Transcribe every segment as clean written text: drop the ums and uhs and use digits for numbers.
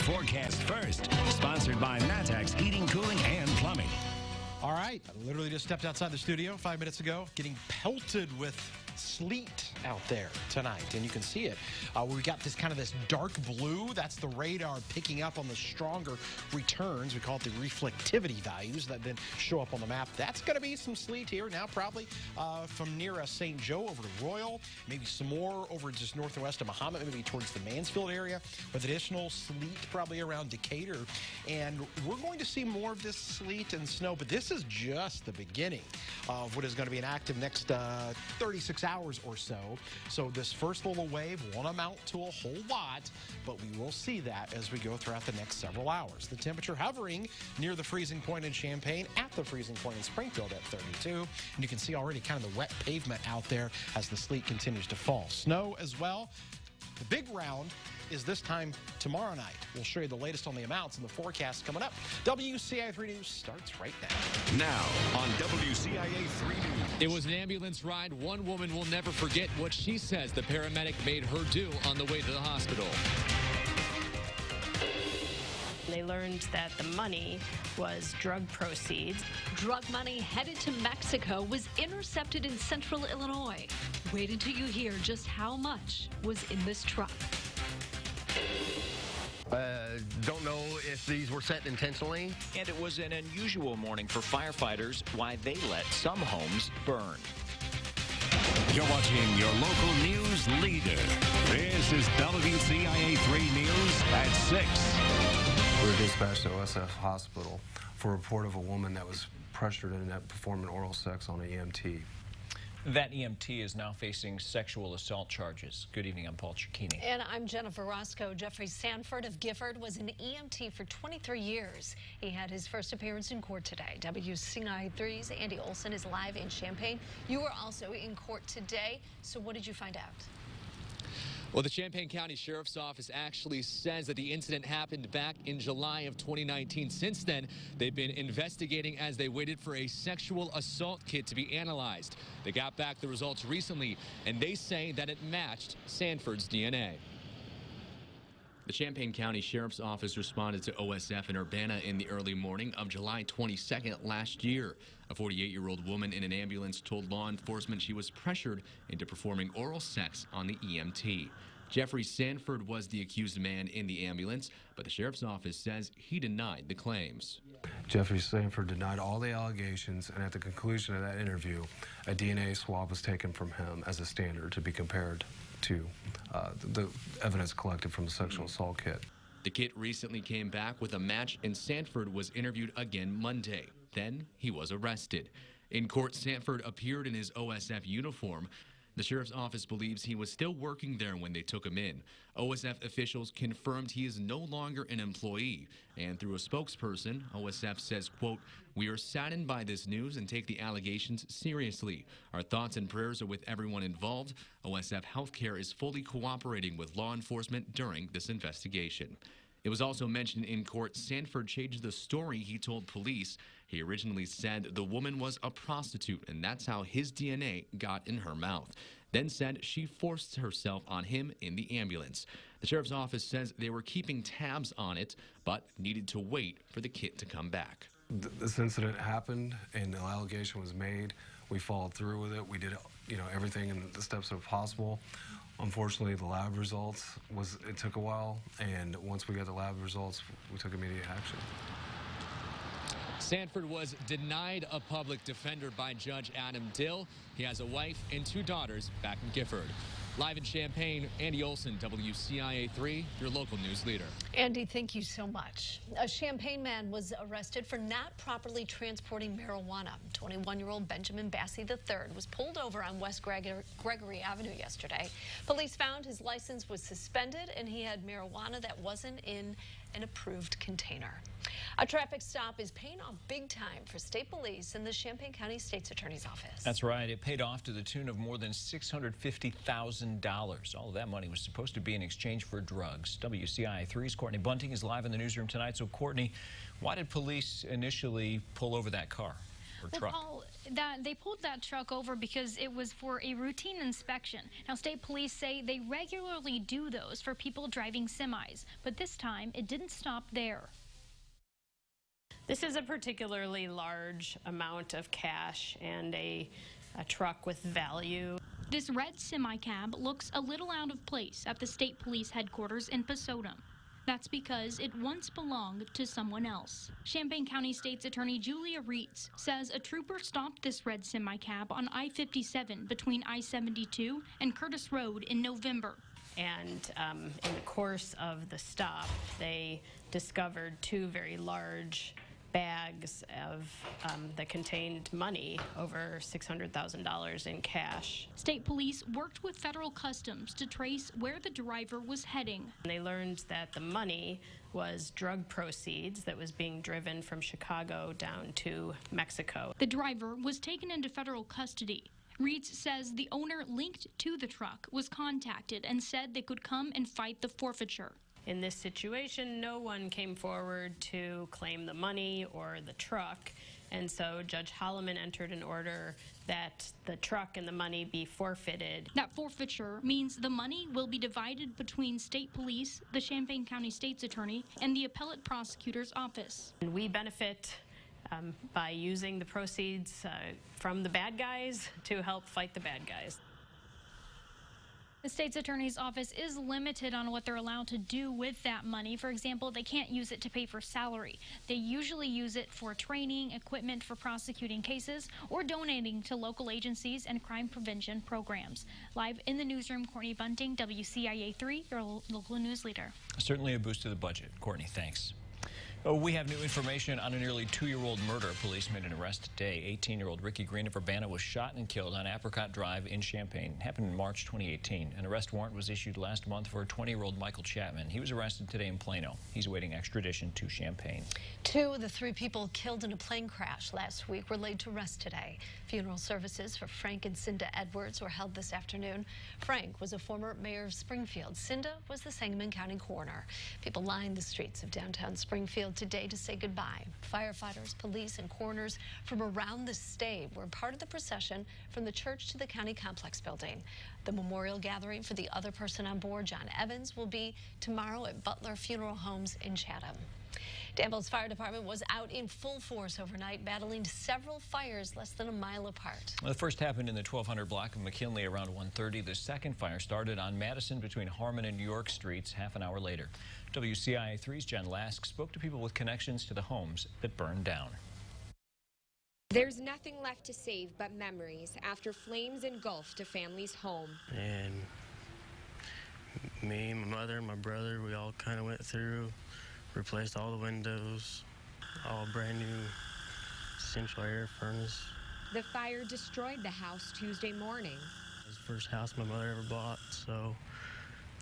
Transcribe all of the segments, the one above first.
Forecast first. Sponsored by Matex Heating, Cooling, and Plumbing. All right, I literally just stepped outside the studio 5 minutes ago, getting pelted with sleet out there tonight, and you can see it. We got this dark blue. That's the radar picking up on the stronger returns. We call it the reflectivity values that then show up on the map. That's going to be some sleet here now, probably from near St. Joe over to Royal, maybe some more over just northwest of Mahomet, maybe towards the Mansfield area, with additional sleet probably around Decatur. And we're going to see more of this sleet and snow, but this is just the beginning of what is going to be an active next 36 hours or so. So this first little wave won't amount to a whole lot, but we will see that as we go throughout the next several hours. The temperature hovering near the freezing point in Champaign, at the freezing point in Springfield at 32. And you can see already kind of the wet pavement out there as the sleet continues to fall. Snow as well. The big round is this time tomorrow night. We'll show you the latest on the amounts and the forecast coming up. WCIA 3 News starts right now. Now on WCIA 3 News. It was an ambulance ride. One woman will never forget what she says the paramedic made her do on the way to the hospital. They learned that the money was drug proceeds. Drug money headed to Mexico was intercepted in central Illinois. Wait until you hear just how much was in this truck. Don't know if these were set intentionally. And it was an unusual morning for firefighters, why they let some homes burn. You're watching your local news leader. This is WCIA 3 News at 6. We were dispatched to OSF Hospital for a report of a woman that was pressured into performing oral sex on an EMT. That EMT is now facing sexual assault charges. Good evening, I'm Paul Cicchini. And I'm Jennifer Roscoe. Jeffrey Sanford of Gifford was an EMT for 23 years. He had his first appearance in court today. WCIA 3's Andy Olson is live in Champaign. You were also in court today. So what did you find out? Well, the Champaign County Sheriff's Office actually says that the incident happened back in July of 2019. Since then, they've been investigating as they waited for a sexual assault kit to be analyzed. They got back the results recently, and they say that it matched Sanford's DNA. The Champaign County Sheriff's Office responded to OSF in Urbana in the early morning of July 22nd last year. A 48-year-old woman in an ambulance told law enforcement she was pressured into performing oral sex on the EMT. Jeffrey Sanford was the accused man in the ambulance, but the Sheriff's Office says he denied the claims. Jeffrey Sanford denied all the allegations, and at the conclusion of that interview, a DNA swab was taken from him as a standard to be compared to the evidence collected from the sexual assault kit. The kit recently came back with a match, and Sanford was interviewed again Monday. Then he was arrested. In court, Sanford appeared in his OSF uniform. The Sheriff's Office believes he was still working there when they took him in. OSF officials confirmed he is no longer an employee. And through a spokesperson, OSF says, quote, "We are saddened by this news and take the allegations seriously. Our thoughts and prayers are with everyone involved. OSF Healthcare is fully cooperating with law enforcement during this investigation." It was also mentioned in court Sanford changed the story he told police. He originally said the woman was a prostitute, and that's how his DNA got in her mouth. Then said she forced herself on him in the ambulance. The Sheriff's Office says they were keeping tabs on it, but needed to wait for the kit to come back. This incident happened, and the allegation was made. We followed through with it. We did, everything in the steps that were possible. Unfortunately, the lab results it took a while, and once we got the lab results, we took immediate action. Sanford was denied a public defender by Judge Adam Dill. He has a wife and 2 daughters back in Gifford. Live in Champaign, Andy Olson, WCIA 3, your local news leader. Andy, thank you so much. A Champaign man was arrested for not properly transporting marijuana. 21-year-old Benjamin Bassey III was pulled over on West Gregory Avenue yesterday. Police found his license was suspended and he had marijuana that wasn't in an approved container. A traffic stop is paying off big time for state police and the Champaign County State's Attorney's Office. That's right. It paid off to the tune of more than $650,000. All of that money was supposed to be in exchange for drugs. WCIA 3's Courtney Bunting is live in the newsroom tonight. So, Courtney, why did police initially pull over that car or truck? Paul, that they pulled that truck over because it was for a routine inspection. Now, state police say they regularly do those for people driving semis, but this time it didn't stop there. This is a particularly large amount of cash and a truck with value. This red semi-cab looks a little out of place at the state police headquarters in Pasota. That's because it once belonged to someone else. Champaign County State's Attorney Julia Reitz says a trooper stopped this red semi-cab on I-57 between I-72 and Curtis Road in November. And in the course of the stop, they discovered two very large bags of that contained money, over $600,000 in cash. State police worked with federal customs to trace where the driver was heading. They learned that the money was drug proceeds that was being driven from Chicago down to Mexico. The driver was taken into federal custody. Reitz says the owner linked to the truck was contacted and said they could come and fight the forfeiture. In this situation, no one came forward to claim the money or the truck, and so Judge Holloman entered an order that the truck and the money be forfeited. That forfeiture means the money will be divided between state police, the Champaign County State's Attorney, and the appellate prosecutor's office. And we benefit by using the proceeds from the bad guys to help fight the bad guys. The state's attorney's office is limited on what they're allowed to do with that money. For example, they can't use it to pay for salary. They usually use it for training, equipment for prosecuting cases, or donating to local agencies and crime prevention programs. Live in the newsroom, Courtney Bunting, WCIA 3, your local news leader. Certainly a boost to the budget. Courtney, thanks. We have new information on a nearly 2-year-old murder. Police made an arrest today. 18-year-old Ricky Green of Urbana was shot and killed on Apricot Drive in Champaign. It happened in March 2018. An arrest warrant was issued last month for 20-year-old Michael Chapman. He was arrested today in Plano. He's awaiting extradition to Champaign. 2 of the 3 people killed in a plane crash last week were laid to rest today. Funeral services for Frank and CINDA Edwards were held this afternoon. Frank was a former mayor of Springfield. CINDA was the Sangamon County coroner. People lined the streets of downtown Springfield today to say goodbye. Firefighters, police, and coroners from around the state were part of the procession from the church to the county complex building. The memorial gathering for the other person on board, John Evans, will be tomorrow at Butler Funeral Homes in Chatham. Danville's fire department was out in full force overnight, battling several fires less than a mile apart. Well, the first happened in the 1200 block of McKinley around 1:30. The second fire started on Madison between Harmon and New York Streets half an hour later. WCIA 3's Jen Lask spoke to people with connections to the homes that burned down. There's nothing left to save but memories after flames engulfed a family's home. And me, my mother, and my brother, we all kind of went through, replaced all the windows, all brand new central air furnace. The fire destroyed the house Tuesday morning. It was the first house my mother ever bought, so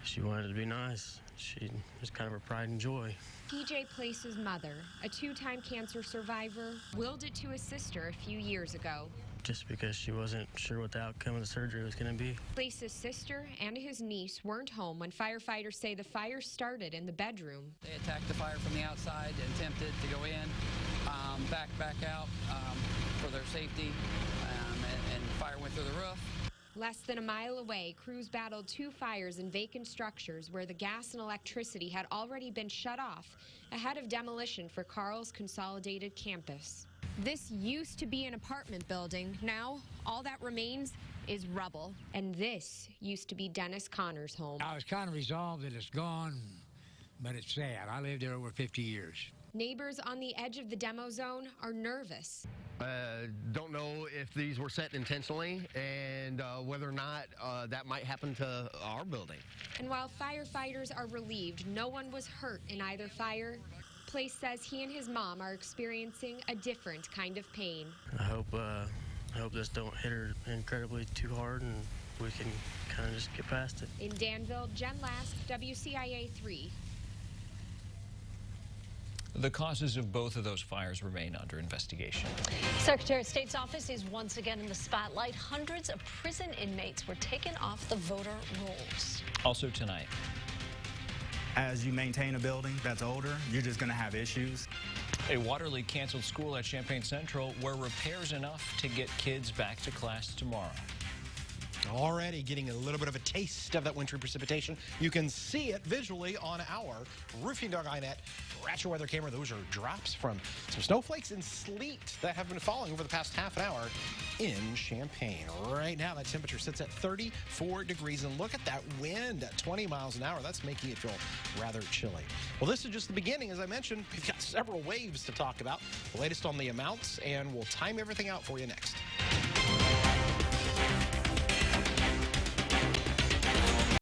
she wanted it to be nice. She was kind of her pride and joy. PJ Place's mother, a 2-time cancer survivor, willed it to his sister a few years ago. Just because she wasn't sure what the outcome of the surgery was going to be. Place's sister and his niece weren't home when firefighters say the fire started in the bedroom. They attacked the fire from the outside and attempted to go in, back out for their safety, and fire went through the roof. Less than a mile away, crews battled 2 fires in vacant structures where the gas and electricity had already been shut off ahead of demolition for Carl's Consolidated Campus. This used to be an apartment building. Now, all that remains is rubble. And this used to be Dennis Connor's home. I was kind of resolved that it's gone, but it's sad. I lived there over 50 years. Neighbors on the edge of the demo zone are nervous. Don't know if these were set intentionally and whether or not that might happen to our building. And while firefighters are relieved no one was hurt in either fire, Place says he and his mom are experiencing a different kind of pain. I hope this don't hit her incredibly too hard and we can kind of just get past it. In Danville, Jen Lask, WCIA 3. The causes of both of those fires remain under investigation. Secretary of State's office is once again in the spotlight. Hundreds of prison inmates were taken off the voter rolls. Also tonight. As you maintain a building that's older, you're just going to have issues. A water leak canceled school at Champaign Central where repairs enough to get kids back to class tomorrow. Already getting a little bit of a taste of that wintry precipitation. You can see it visually on our roofing.inet ratchet weather camera. Those are drops from some snowflakes and sleet that have been falling over the past half an hour in Champaign. Right now, that temperature sits at 34 degrees. And look at that wind at 20 miles an hour. That's making it feel rather chilly. Well, this is just the beginning. As I mentioned, we've got several waves to talk about. The latest on the amounts, and we'll time everything out for you next.